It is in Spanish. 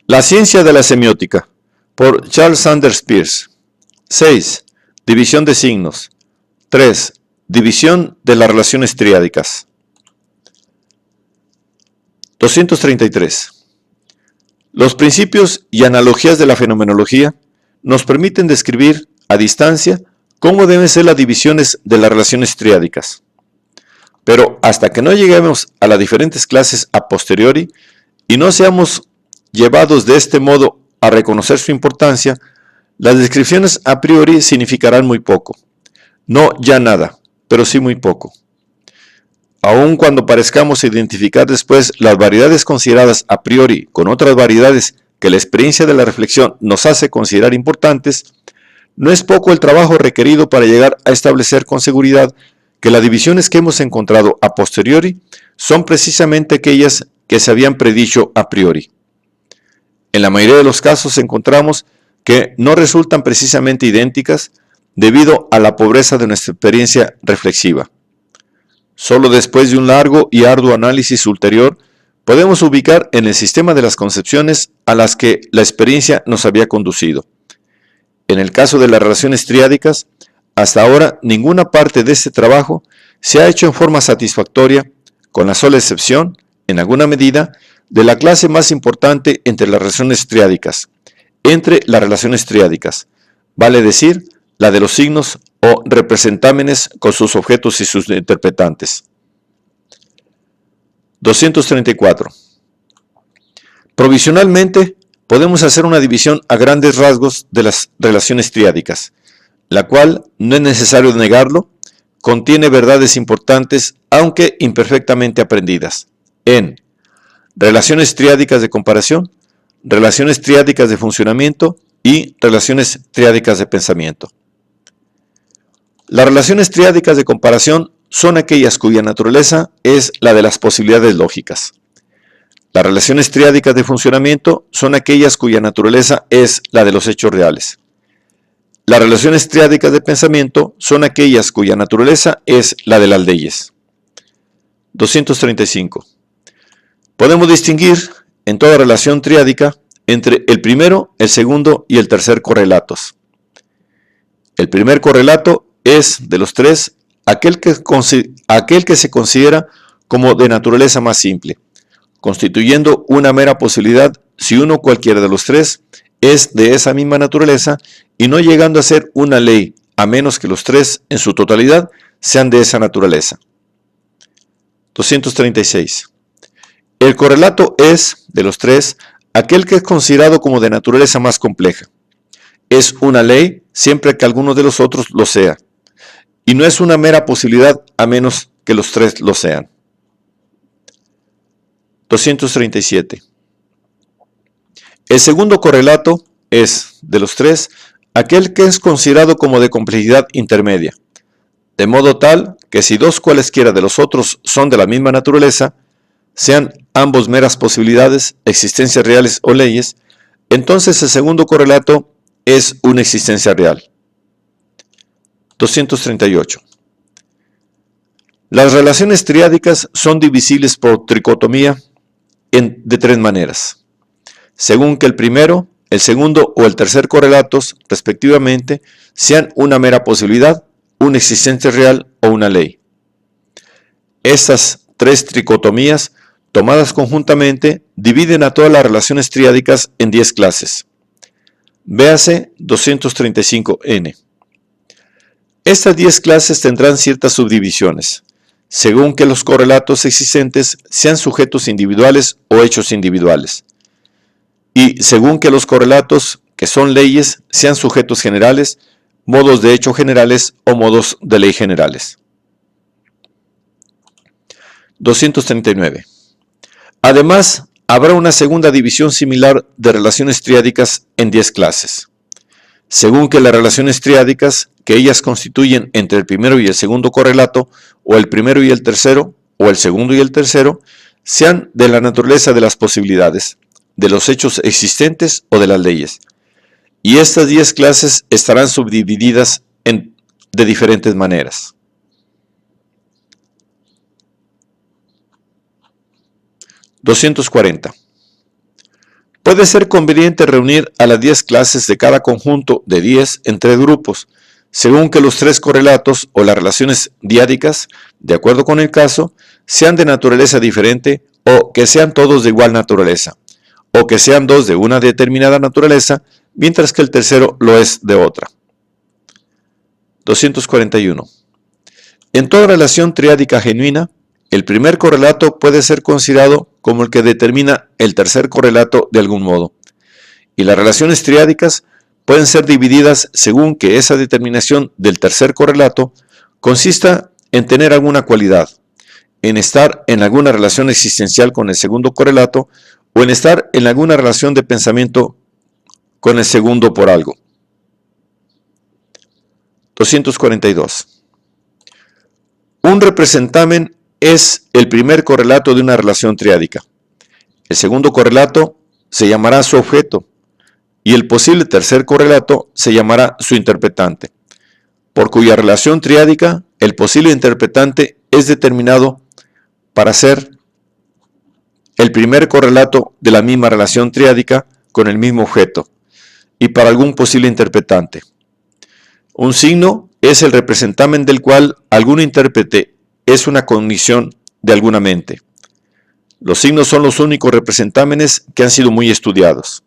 La ciencia de la semiótica, por Charles Sanders Peirce. 6. División de signos. 3. División de las relaciones triádicas. 233. Los principios y analogías de la fenomenología nos permiten describir a distancia cómo deben ser las divisiones de las relaciones triádicas. Pero hasta que no lleguemos a las diferentes clases a posteriori y no seamos llevados de este modo a reconocer su importancia, las descripciones a priori significarán muy poco. No ya nada, pero sí muy poco. Aun cuando parezcamos identificar después las variedades consideradas a priori con otras variedades que la experiencia de la reflexión nos hace considerar importantes, no es poco el trabajo requerido para llegar a establecer con seguridad que las divisiones que hemos encontrado a posteriori son precisamente aquellas que se habían predicho a priori. En la mayoría de los casos encontramos que no resultan precisamente idénticas debido a la pobreza de nuestra experiencia reflexiva. Solo después de un largo y arduo análisis ulterior podemos ubicar en el sistema de las concepciones a las que la experiencia nos había conducido. En el caso de las relaciones triádicas, hasta ahora ninguna parte de este trabajo se ha hecho en forma satisfactoria, con la sola excepción, en alguna medida, de la clase más importante entre las relaciones triádicas, vale decir, la de los signos o representámenes con sus objetos y sus interpretantes. 234. Provisionalmente, podemos hacer una división a grandes rasgos de las relaciones triádicas, la cual, no es necesario negarlo, contiene verdades importantes, aunque imperfectamente aprendidas, en relaciones triádicas de comparación, relaciones triádicas de funcionamiento y relaciones triádicas de pensamiento. Las relaciones triádicas de comparación son aquellas cuya naturaleza es la de las posibilidades lógicas. Las relaciones triádicas de funcionamiento son aquellas cuya naturaleza es la de los hechos reales. Las relaciones triádicas de pensamiento son aquellas cuya naturaleza es la de las leyes. 235. Podemos distinguir en toda relación triádica entre el primero, el segundo y el tercer correlatos. El primer correlato es, de los tres, aquel que se considera como de naturaleza más simple, constituyendo una mera posibilidad si uno cualquiera de los tres es de esa misma naturaleza y no llegando a ser una ley, a menos que los tres en su totalidad sean de esa naturaleza. 236. El correlato es, de los tres, aquel que es considerado como de naturaleza más compleja. Es una ley siempre que alguno de los otros lo sea, y no es una mera posibilidad a menos que los tres lo sean. 237. El segundo correlato es, de los tres, aquel que es considerado como de complejidad intermedia, de modo tal que si dos cualesquiera de los otros son de la misma naturaleza, sean ambos meras posibilidades, existencias reales o leyes, entonces el segundo correlato es una existencia real. 238. Las relaciones triádicas son divisibles por tricotomía de tres maneras, según que el primero, el segundo o el tercer correlatos, respectivamente, sean una mera posibilidad, una existencia real o una ley. Estas tres tricotomías, tomadas conjuntamente, dividen a todas las relaciones triádicas en 10 clases. Véase 235N. Estas 10 clases tendrán ciertas subdivisiones, según que los correlatos existentes sean sujetos individuales o hechos individuales, y según que los correlatos, que son leyes, sean sujetos generales, modos de hecho generales o modos de ley generales. 239. Además, habrá una segunda división similar de relaciones triádicas en 10 clases. Según que las relaciones triádicas, que ellas constituyen entre el primero y el segundo correlato, o el primero y el tercero, o el segundo y el tercero, sean de la naturaleza de las posibilidades, de los hechos existentes o de las leyes. Y estas 10 clases estarán subdivididas de diferentes maneras. 240. Puede ser conveniente reunir a las 10 clases de cada conjunto de 10 en 3 grupos, según que los 3 correlatos o las relaciones diádicas, de acuerdo con el caso, sean de naturaleza diferente o que sean todos de igual naturaleza, o que sean 2 de una determinada naturaleza, mientras que el tercero lo es de otra. 241. En toda relación triádica genuina, el primer correlato puede ser considerado como el que determina el tercer correlato de algún modo, y las relaciones triádicas pueden ser divididas según que esa determinación del tercer correlato consista en tener alguna cualidad, en estar en alguna relación existencial con el segundo correlato o en estar en alguna relación de pensamiento con el segundo por algo. 242. Un representamen es el primer correlato de una relación triádica. El segundo correlato se llamará su objeto y el posible tercer correlato se llamará su interpretante, por cuya relación triádica el posible interpretante es determinado para ser el primer correlato de la misma relación triádica con el mismo objeto y para algún posible interpretante. Un signo es el representamen del cual algún intérprete es una cognición de alguna mente. Los signos son los únicos representámenes que han sido muy estudiados.